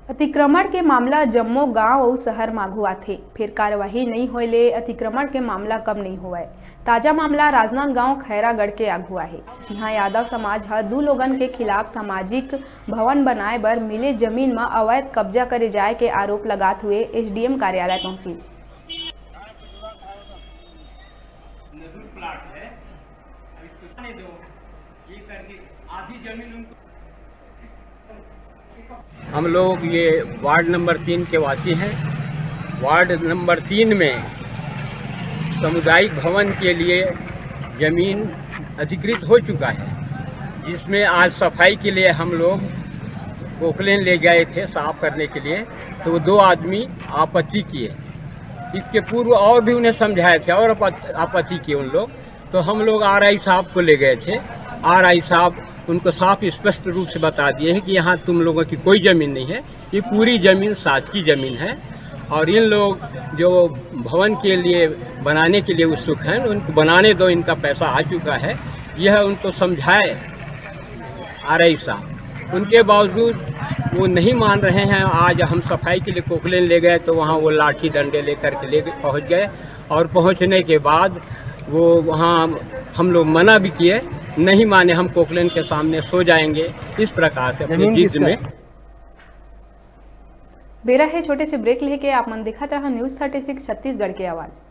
अतिक्रमण के मामला जम्मो गांव और शहर में आघुआ थे, फिर कार्यवाही नहीं होले अतिक्रमण के मामला कब नहीं हुआ है। ताजा मामला राजनांदगांव खैरागढ़ के आघुआ है, जिहां यादव समाज ह दू लोगन के खिलाफ सामाजिक भवन बनाए बर मिले जमीन में अवैध कब्जा करे जाए के आरोप लगात हुए एसडीएम कार्यालय पहुंची। हम लोग ये वार्ड नंबर 3 के वासी हैं। वार्ड नंबर 3 में सामुदायिक भवन के लिए ज़मीन अधिकृत हो चुका है, जिसमें आज सफाई के लिए हम लोग पोखलेन ले गए थे साफ करने के लिए, तो वो 2 आदमी आपत्ति किए। इसके पूर्व और भी उन्हें समझाए थे और आपत्ति किए उन लोग, तो हम लोग आरआई साहब को ले गए थे। आरआई साहब उनको साफ स्पष्ट रूप से बता दिए हैं कि यहाँ तुम लोगों की कोई ज़मीन नहीं है, ये पूरी ज़मीन शासकीय ज़मीन है और इन लोग जो भवन के लिए बनाने के लिए उत्सुक हैं उनको बनाने दो, इनका पैसा आ चुका है। यह उनको समझाए आरआई साहब, उनके बावजूद वो नहीं मान रहे हैं। आज हम सफाई के लिए पोखलेन ले गए तो वहाँ वो लाठी डंडे लेकर के ले पहुँच गए और पहुँचने के बाद वो वहाँ हम लोग मना भी किए, नहीं माने, हम पोखलेन के सामने सो जाएंगे, इस प्रकार से अपनी जिद में। बेरा है छोटे से ब्रेक लेके आप मन दिखाते रहा न्यूज़ 36 छत्तीसगढ़ की आवाज़।